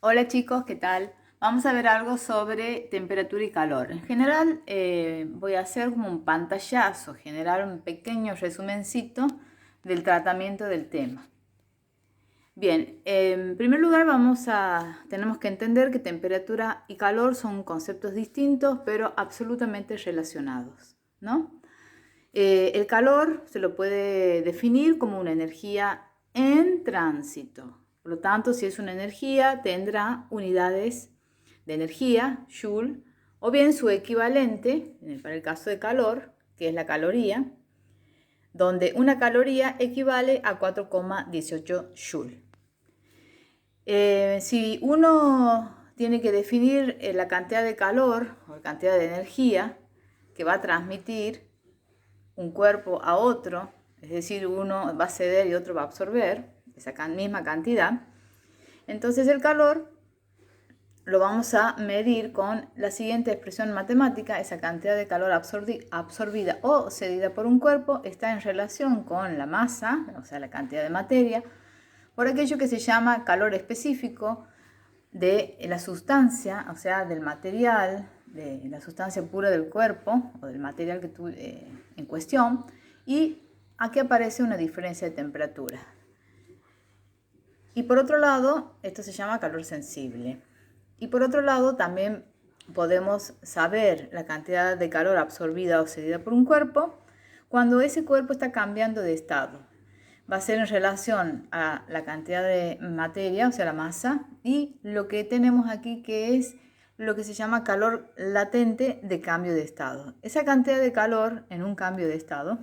Hola chicos, ¿qué tal? Vamos a ver algo sobre temperatura y calor. En general voy a hacer como un pantallazo, generar un pequeño resumencito del tratamiento del tema. Bien, en primer lugar tenemos que entender que temperatura y calor son conceptos distintos pero absolutamente relacionados, ¿no? El calor se lo puede definir como una energía en tránsito. Por lo tanto, si es una energía, tendrá unidades de energía, joule, o bien su equivalente, para el caso de calor, que es la caloría, donde una caloría equivale a 4,18 joule. Si uno tiene que definir la cantidad de calor o la cantidad de energía que va a transmitir un cuerpo a otro, es decir, uno va a ceder y otro va a absorber esa misma cantidad, entonces el calor lo vamos a medir con la siguiente expresión matemática. Esa cantidad de calor absorbida o cedida por un cuerpo está en relación con la masa, o sea, la cantidad de materia, por aquello que se llama calor específico de la sustancia, o sea, del material, de la sustancia pura del cuerpo o del material en cuestión, y aquí aparece una diferencia de temperatura. Y por otro lado, esto se llama calor sensible. Y por otro lado, también podemos saber la cantidad de calor absorbida o cedida por un cuerpo cuando ese cuerpo está cambiando de estado. Va a ser en relación a la cantidad de materia, o sea, la masa, y lo que tenemos aquí que es lo que se llama calor latente de cambio de estado. Esa cantidad de calor en un cambio de estado,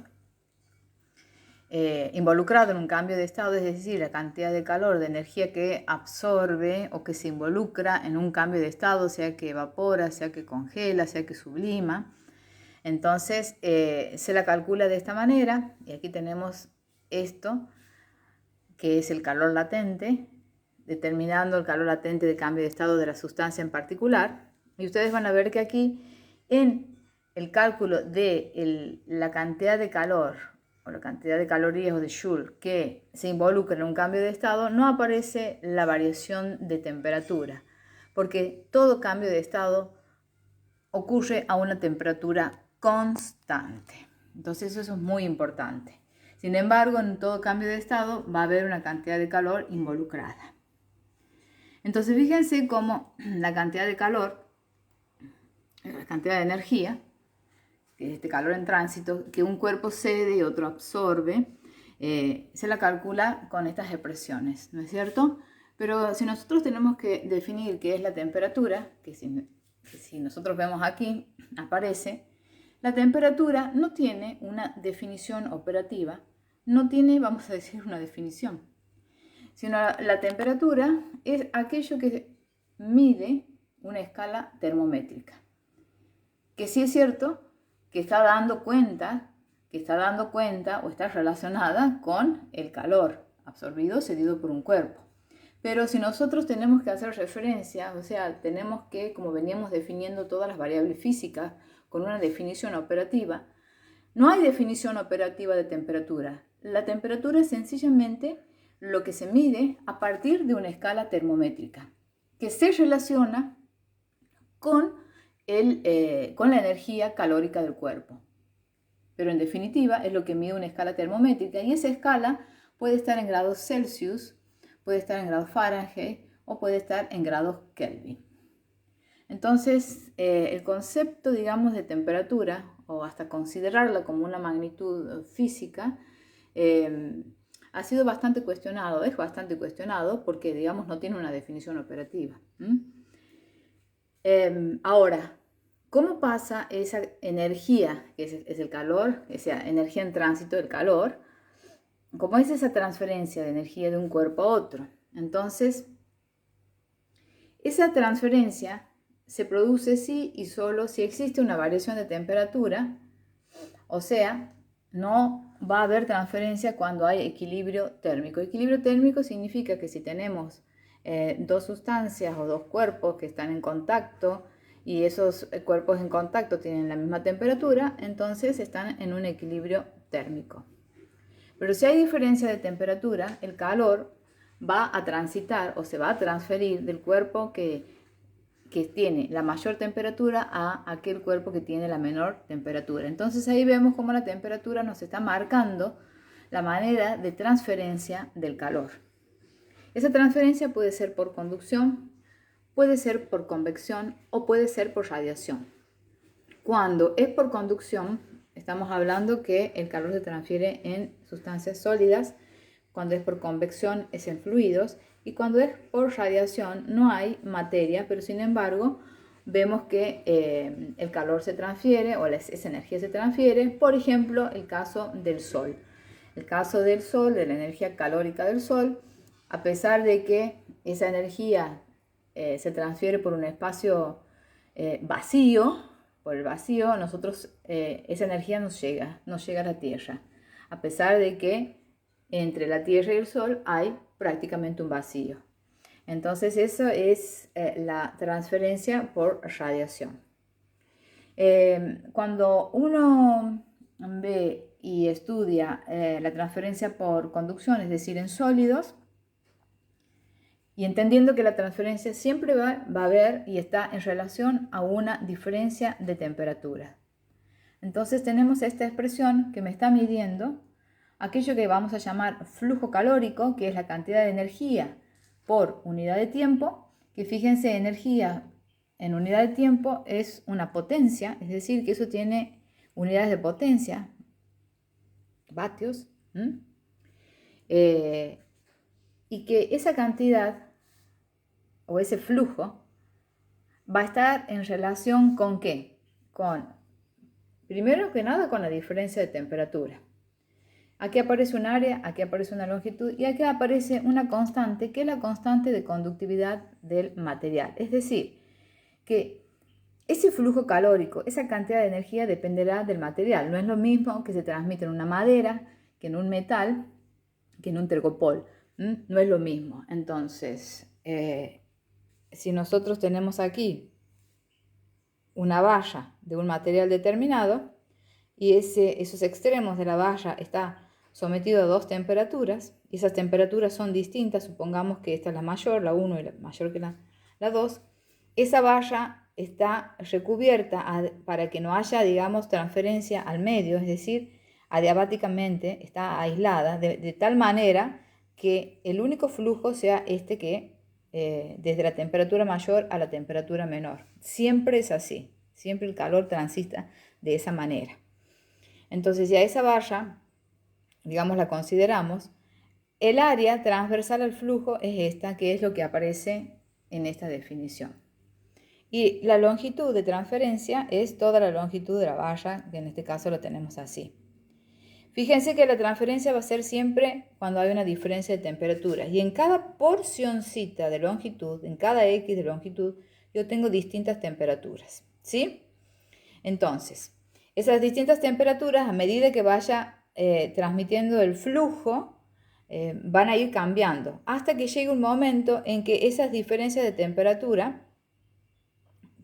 involucrado en un cambio de estado, es decir, la cantidad de calor, de energía que absorbe o que se involucra en un cambio de estado, sea que evapora, sea que congela, sea que sublima. Entonces se la calcula de esta manera, y aquí tenemos esto, que es el calor latente, determinando el calor latente de cambio de estado de la sustancia en particular. Y ustedes van a ver que aquí en el cálculo de la cantidad de calor o la cantidad de calorías o de joule que se involucra en un cambio de estado, no aparece la variación de temperatura, porque todo cambio de estado ocurre a una temperatura constante. Entonces eso es muy importante. Sin embargo, en todo cambio de estado va a haber una cantidad de calor involucrada. Entonces fíjense cómo la cantidad de calor, la cantidad de energía, que es este calor en tránsito, que un cuerpo cede y otro absorbe, se la calcula con estas expresiones, ¿no es cierto? Pero si nosotros tenemos que definir qué es la temperatura, que si nosotros vemos aquí, aparece, la temperatura no tiene una definición operativa, no tiene, vamos a decir, una definición, sino la temperatura es aquello que mide una escala termométrica, que sí es cierto que está dando cuenta o está relacionada con el calor absorbido, cedido por un cuerpo. Pero si nosotros tenemos que hacer referencia, o sea, tenemos que, como veníamos definiendo todas las variables físicas con una definición operativa, no hay definición operativa de temperatura. La temperatura es sencillamente lo que se mide a partir de una escala termométrica, que se relaciona con la energía calórica del cuerpo. Pero en definitiva es lo que mide una escala termométrica, y esa escala puede estar en grados Celsius, puede estar en grados Fahrenheit o puede estar en grados Kelvin. Entonces, el concepto, digamos, de temperatura, o hasta considerarla como una magnitud física, ha sido bastante cuestionado, es bastante cuestionado porque, digamos, no tiene una definición operativa. Ahora, ¿cómo pasa esa energía, que es el calor, esa energía en tránsito, el calor? ¿Cómo es esa transferencia de energía de un cuerpo a otro? Entonces, esa transferencia se produce si y solo si existe una variación de temperatura, o sea, no va a haber transferencia cuando hay equilibrio térmico. Equilibrio térmico significa que si tenemos dos sustancias o dos cuerpos que están en contacto y esos cuerpos en contacto tienen la misma temperatura, entonces están en un equilibrio térmico. Pero si hay diferencia de temperatura, el calor va a transitar o se va a transferir del cuerpo que tiene la mayor temperatura a aquel cuerpo que tiene la menor temperatura. Entonces ahí vemos cómo la temperatura nos está marcando la manera de transferencia del calor. Esa transferencia puede ser por conducción, puede ser por convección o puede ser por radiación. Cuando es por conducción, estamos hablando que el calor se transfiere en sustancias sólidas. Cuando es por convección es en fluidos, y cuando es por radiación no hay materia, pero sin embargo vemos que el calor se transfiere o esa energía se transfiere. Por ejemplo, el caso del sol. El caso del sol, de la energía calórica del sol, a pesar de que esa energía se transfiere por un espacio vacío, por el vacío, esa energía nos llega a la Tierra, a pesar de que entre la Tierra y el Sol hay prácticamente un vacío. Entonces eso es la transferencia por radiación. Cuando uno ve y estudia la transferencia por conducción, es decir, en sólidos, y entendiendo que la transferencia siempre va a haber y está en relación a una diferencia de temperatura. Entonces tenemos esta expresión que me está midiendo aquello que vamos a llamar flujo calórico, que es la cantidad de energía por unidad de tiempo, que fíjense, energía en unidad de tiempo es una potencia, es decir, que eso tiene unidades de potencia, vatios, y que esa cantidad o ese flujo va a estar en relación con ¿qué? Primero que nada, con la diferencia de temperatura. Aquí aparece un área, aquí aparece una longitud y aquí aparece una constante, que es la constante de conductividad del material. Es decir, que ese flujo calórico, esa cantidad de energía dependerá del material. No es lo mismo que se transmite en una madera, que en un metal, que en un tergopol. No es lo mismo. Entonces, si nosotros tenemos aquí una valla de un material determinado y esos extremos de la valla está sometido a dos temperaturas, y esas temperaturas son distintas, supongamos que esta es la mayor, la 1 y la mayor que la 2, esa valla está recubierta para que no haya, digamos, transferencia al medio, es decir, adiabáticamente está aislada de tal manera que el único flujo sea este que desde la temperatura mayor a la temperatura menor. Siempre es así, siempre el calor transita de esa manera. Entonces, si a esa valla, digamos, la consideramos, el área transversal al flujo es esta, que es lo que aparece en esta definición. Y la longitud de transferencia es toda la longitud de la valla, que en este caso lo tenemos así. Fíjense que la transferencia va a ser siempre cuando hay una diferencia de temperaturas. Y en cada porcioncita de longitud, en cada X de longitud, yo tengo distintas temperaturas, ¿sí? Entonces, esas distintas temperaturas, a medida que vaya transmitiendo el flujo, van a ir cambiando, hasta que llegue un momento en que esas diferencias de temperatura,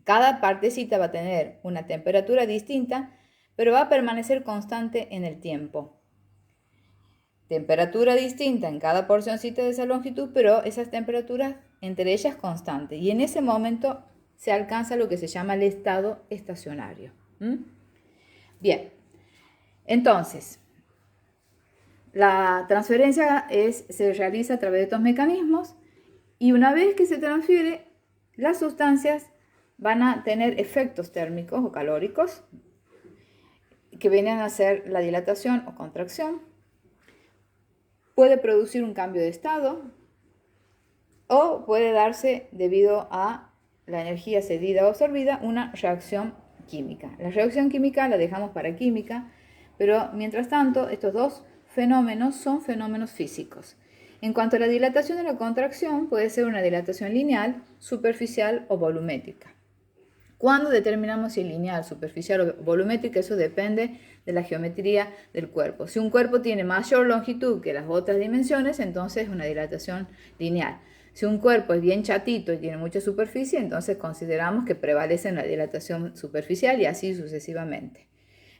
cada partecita va a tener una temperatura distinta, pero va a permanecer constante en el tiempo. Temperatura distinta en cada porcioncita de esa longitud, pero esas temperaturas entre ellas constantes. Y en ese momento se alcanza lo que se llama el estado estacionario. Bien, entonces, la transferencia se realiza a través de estos mecanismos, y una vez que se transfiere, las sustancias van a tener efectos térmicos o calóricos que vienen a ser la dilatación o contracción. Puede producir un cambio de estado o puede darse, debido a la energía cedida o absorbida, una reacción química. La reacción química la dejamos para química, pero mientras tanto estos dos fenómenos son fenómenos físicos. En cuanto a la dilatación o la contracción, puede ser una dilatación lineal, superficial o volumétrica. ¿Cuándo determinamos si es lineal, superficial o volumétrica? Eso depende de la geometría del cuerpo. Si un cuerpo tiene mayor longitud que las otras dimensiones, entonces es una dilatación lineal. Si un cuerpo es bien chatito y tiene mucha superficie, entonces consideramos que prevalece la dilatación superficial, y así sucesivamente.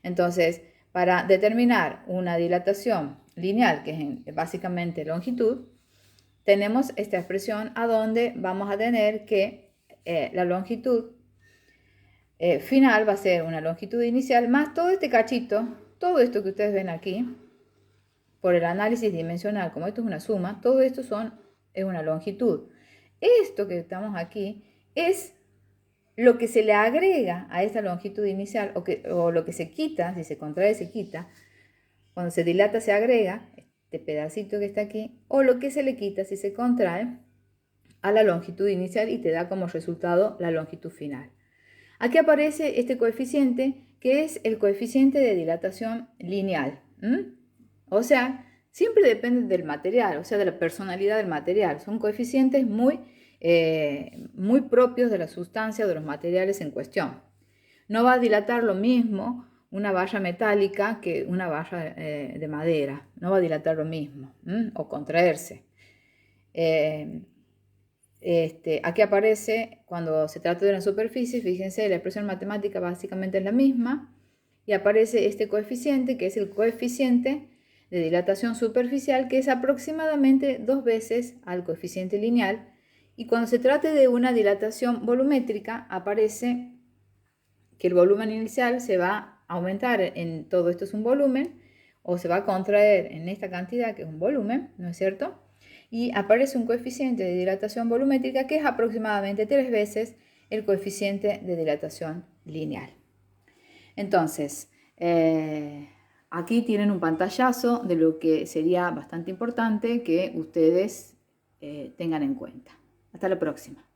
Entonces, para determinar una dilatación lineal, que es básicamente longitud, tenemos esta expresión a donde vamos a tener que la longitud final va a ser una longitud inicial más todo este cachito, todo esto que ustedes ven aquí, por el análisis dimensional, como esto es una suma, todo esto es una longitud. Esto que estamos aquí es lo que se le agrega a esta longitud inicial o lo que se quita, si se contrae se quita, cuando se dilata se agrega, este pedacito que está aquí, o lo que se le quita si se contrae a la longitud inicial y te da como resultado la longitud final. Aquí aparece este coeficiente que es el coeficiente de dilatación lineal. O sea, siempre depende del material, o sea, de la personalidad del material. Son coeficientes muy propios de la sustancia o de los materiales en cuestión. No va a dilatar lo mismo una valla metálica que una valla de madera. No va a dilatar lo mismo o contraerse. Aquí aparece, cuando se trata de una superficie, fíjense, la expresión matemática básicamente es la misma, y aparece este coeficiente, que es el coeficiente de dilatación superficial, que es aproximadamente 2 veces al coeficiente lineal, y cuando se trate de una dilatación volumétrica, aparece que el volumen inicial se va a aumentar en todo esto es un volumen, o se va a contraer en esta cantidad, que es un volumen, ¿no es cierto?, y aparece un coeficiente de dilatación volumétrica que es aproximadamente 3 veces el coeficiente de dilatación lineal. Entonces, aquí tienen un pantallazo de lo que sería bastante importante que ustedes tengan en cuenta. Hasta la próxima.